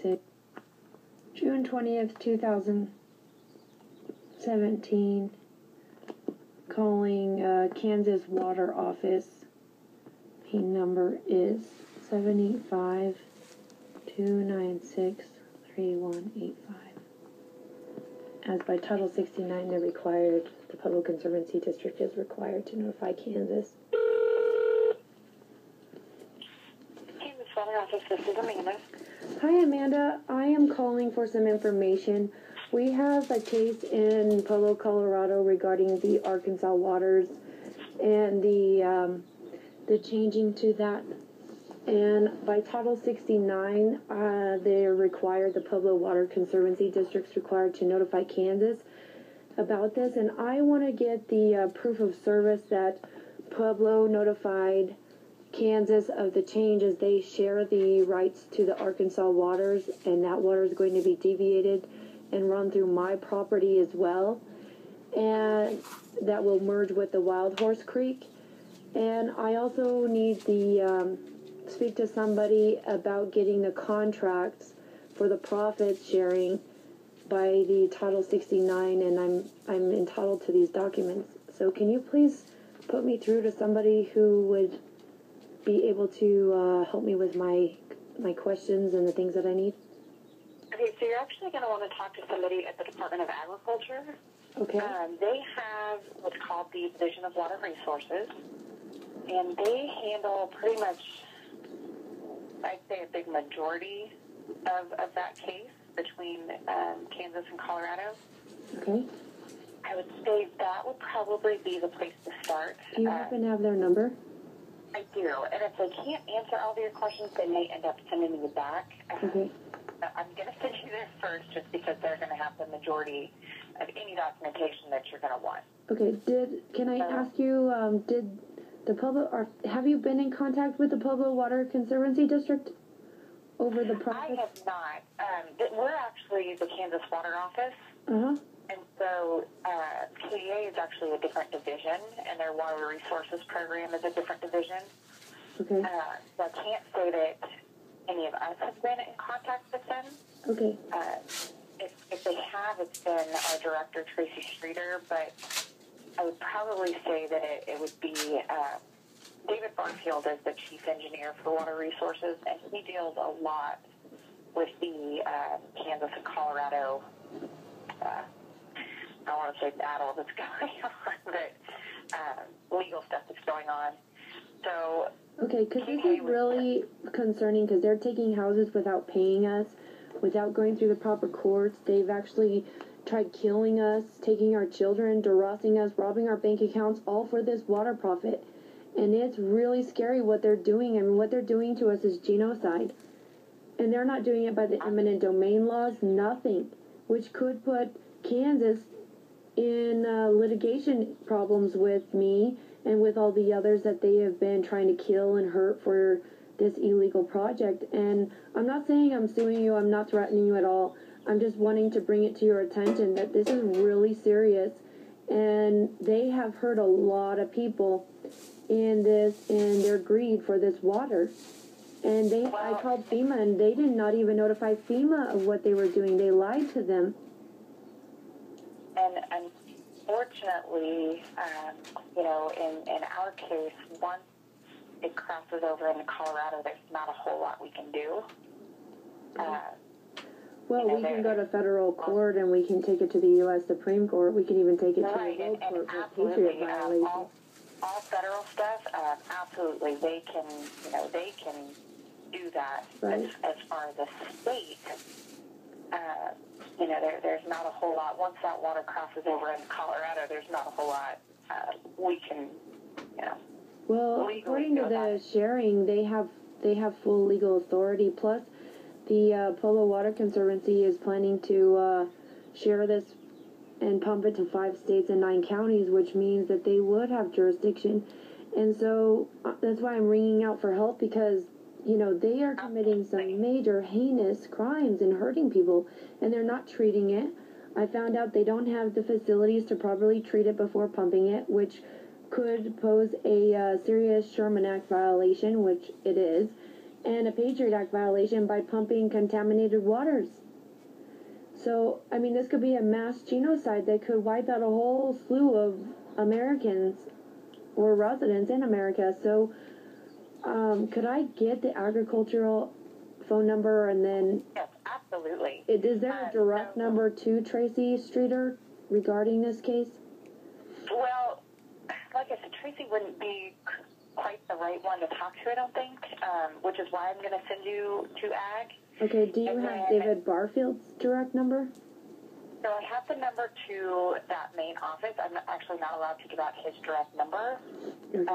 2026, June 20th, 2017, calling Kansas Water Office. Pin number is 785-296-3185. As by Title 69, the Pueblo Conservancy District is required to notify Kansas. Kansas Water Office, this is Amanda. Hi, Amanda. I am calling for some information. We have a case in Pueblo, Colorado regarding the Arkansas waters and the changing to that. And by Title 69, they're required, the Pueblo Water Conservancy District's required to notify Kansas about this. And I want to get the proof of service that Pueblo notified Kansas of the changes. They share the rights to the Arkansas waters, and that water is going to be deviated and run through my property as well. And that will merge with the Wild Horse Creek. And I also need the speak to somebody about getting the contracts for the profit sharing by the Title 69, and I'm entitled to these documents. So can you please put me through to somebody who would be able to help me with my questions and the things that I need? Okay, so you're actually going to want to talk to somebody at the Department of Agriculture. Okay. They have what's called the Division of Water Resources, and they handle pretty much, I'd say, a big majority of that case between Kansas and Colorado. Okay. I would say that would probably be the place to start. Do you happen to have their number? I do, and if they can't answer all of your questions, they may end up sending you back. Okay. I'm going to send you there first just because they're going to have the majority of any documentation that you're going to want. Okay, can I ask you, did the Pueblo, have you been in contact with the Pueblo Water Conservancy District over the process? I have not. We're actually the Kansas Water Office. Uh-huh. And so KEA is actually a different division, and their Water Resources Program is a different division. Okay. So I can't say that any of us have been in contact with them. Okay. If they have, it's been our director, Tracy Streeter, but I would probably say that it would be David Barfield is the chief engineer for Water Resources, and he deals a lot with the Kansas and Colorado, I don't want to say battle that's going on, but legal stuff that's going on. So, okay, because this is really concerning because they're taking houses without paying us, without going through the proper courts. They've actually tried killing us, taking our children, harassing us, robbing our bank accounts, all for this water profit. And it's really scary what they're doing. I mean, what they're doing to us is genocide. And they're not doing it by the eminent domain laws, nothing, which could put Kansas in litigation problems with me and with all the others that they have been trying to kill and hurt for this illegal project. And I'm not saying I'm suing you, I'm not threatening you at all. I'm just wanting to bring it to your attention that this is really serious, and they have hurt a lot of people in their greed for this water. And I called FEMA, and they did not even notify FEMA of what they were doing. They lied to them. And unfortunately, in our case, once it crosses over into Colorado, there's not a whole lot we can do. Well, we can go to federal court, and we can take it to the U.S. Supreme Court. We can even take it to the world court for Patriot violation. All federal stuff, absolutely, they can do that. Right. As far as the state, there's not a whole lot. Once that water crosses over into Colorado, there's not a whole lot we can, Well, according to the sharing, they have full legal authority. Plus, the Pueblo Water Conservancy is planning to share this and pump it to 5 states and 9 counties, which means that they would have jurisdiction. And so that's why I'm ringing out for help, because they are committing some major heinous crimes and hurting people, and they're not treating it. I found out they don't have the facilities to properly treat it before pumping it, which could pose a serious Sherman Act violation, which it is. and a Patriot Act violation by pumping contaminated waters. So, I mean, this could be a mass genocide that could wipe out a whole slew of Americans or residents in America. So, could I get the agricultural phone number and then... Yes, absolutely. Is there a direct number to Tracy Streeter regarding this case? Well, like I said, Tracy wouldn't be quite the right one to talk to, I don't think, which is why I'm going to send you to Ag. Okay, do you have David Barfield's direct number? So I have the number to that main office. I'm actually not allowed to give out his direct number. Okay.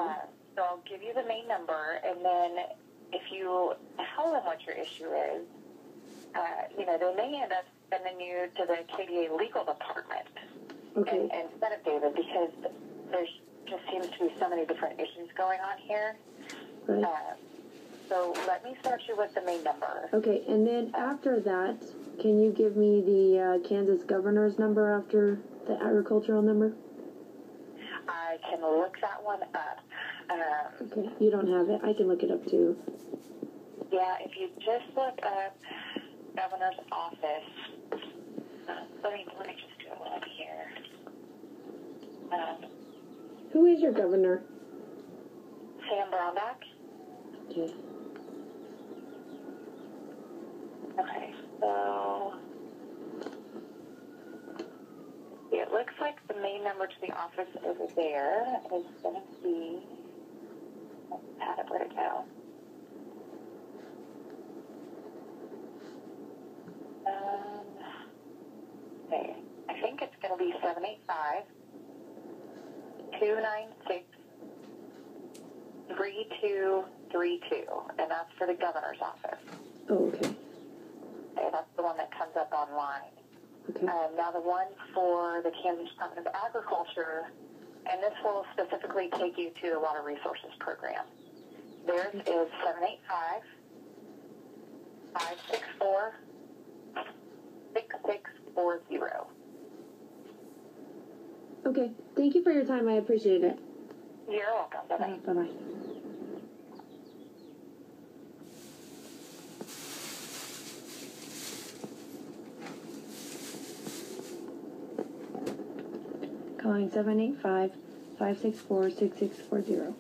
So I'll give you the main number, and then if you tell them what your issue is, they may end up sending you to the KDA legal department instead of David, because there just seems to be so many different issues going on here. Right. So let me start you with the main number. Okay, and then after that, can you give me the Kansas governor's number after the agricultural number? I can look that one up. Okay, you don't have it. I can look it up too. Yeah, if you just look up governor's office, let me just do it up here. Who is your governor? Sam Brownback. Okay. Okay, so it looks like the main number to the office over there is going to be, where'd it go? Okay, I think it's going to be 785-296-3232, and that's for the governor's office. Oh, okay. Okay, that's the one that comes up online. Okay. Now the one for the Kansas Department of Agriculture, and this will specifically take you to the Water Resources Program. Theirs is 785-564-6640. Okay, thank you for your time. I appreciate it. You're welcome. Bye-bye. Bye-bye. Calling 785-564-6640.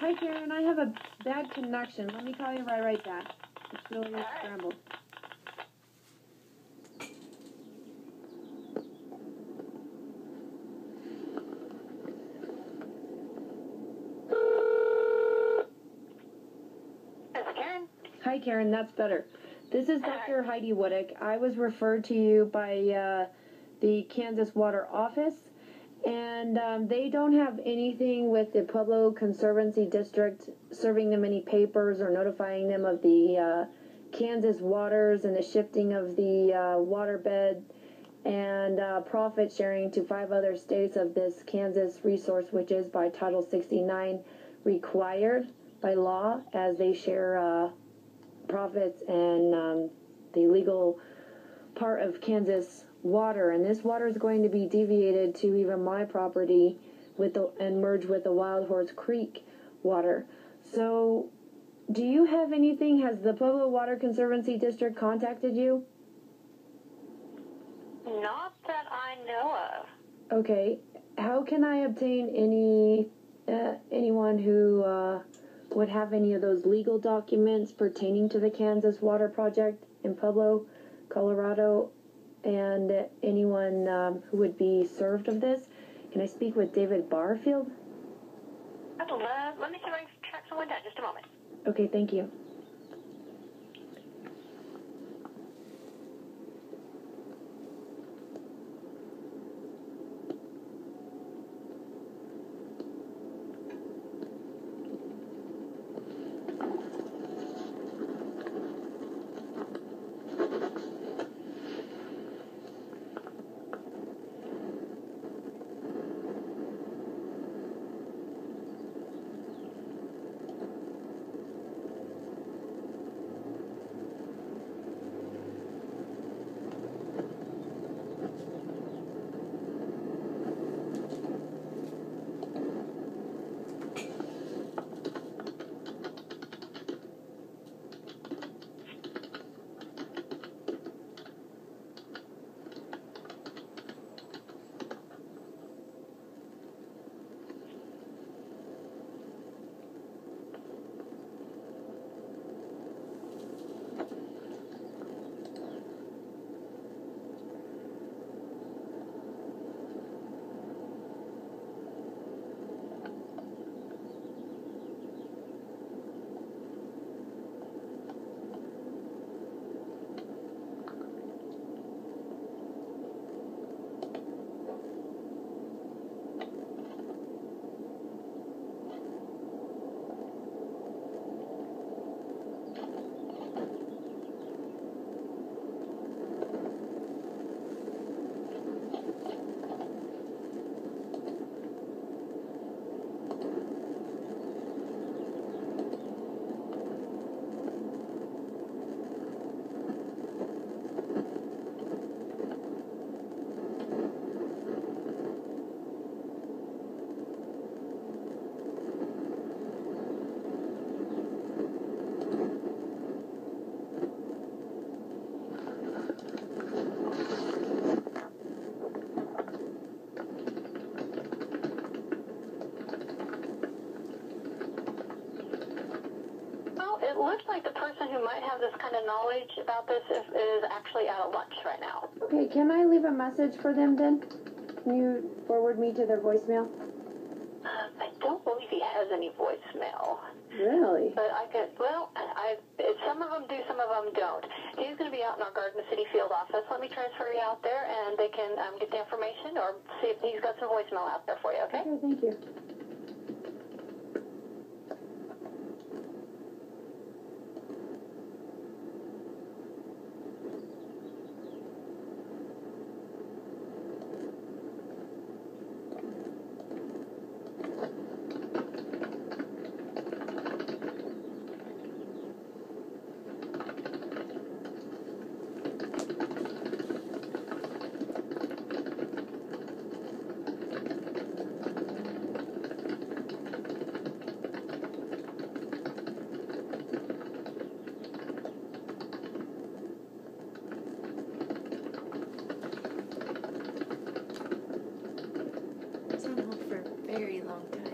Hi, Karen. I have a bad connection. Let me call you right back. It's really scrambled. Hi, Karen. That's better. This is Dr. Heidi Woodick. I was referred to you by the Kansas Water Office, and they don't have anything with the Pueblo Conservancy District serving them any papers or notifying them of the Kansas waters and the shifting of the waterbed and profit sharing to 5 other states of this Kansas resource, which is by Title 69 required by law, as they share profits and the legal part of Kansas water. And this water is going to be deviated to even my property and merge with the Wild Horse Creek water. So do you have anything? Has the Pueblo Water Conservancy District contacted you? Not that I know of. Okay. How can I obtain anyone who would have any of those legal documents pertaining to the Kansas Water Project in Pueblo, Colorado, and anyone who would be served of this? Can I speak with David Barfield? Let me see if I can track someone down. Just a moment. Okay, thank you. looks like the person who might have this kind of knowledge about this is actually out at lunch right now. Okay, can I leave a message for them then? Can you forward me to their voicemail? I don't believe he has any voicemail. Really? But I could, well, some of them do, some of them don't. He's going to be out in our Garden City field office. Let me transfer you out there, and they can get the information or see if he's got some voicemail out there for you, okay? Okay, thank you. It's on hold for a very long time.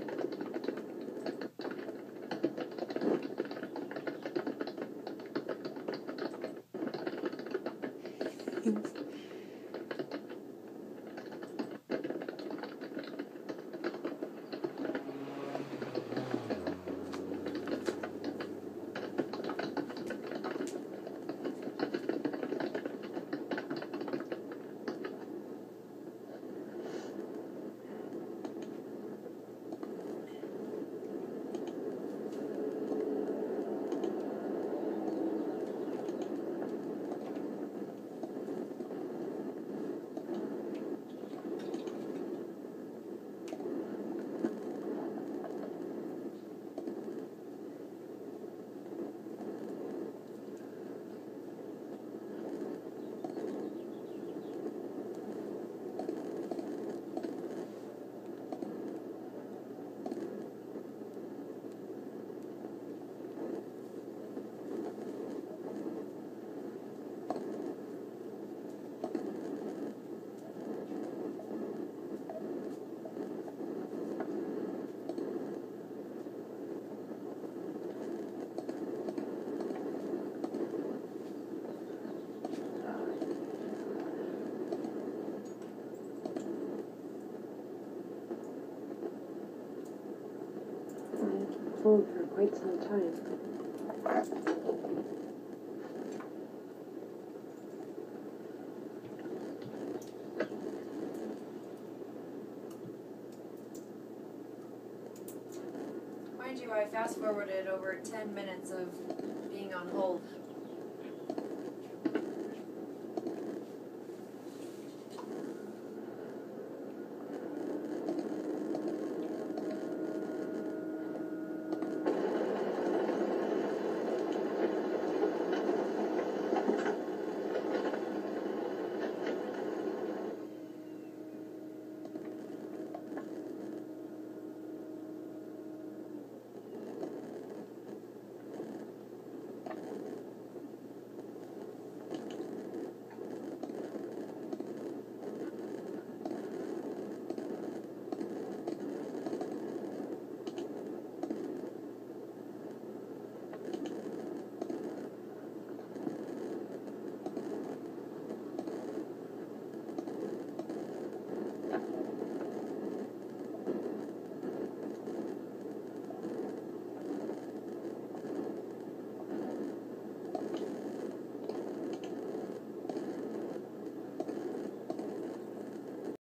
Phone for quite some time. Mind you, I fast forwarded over 10 minutes of being on hold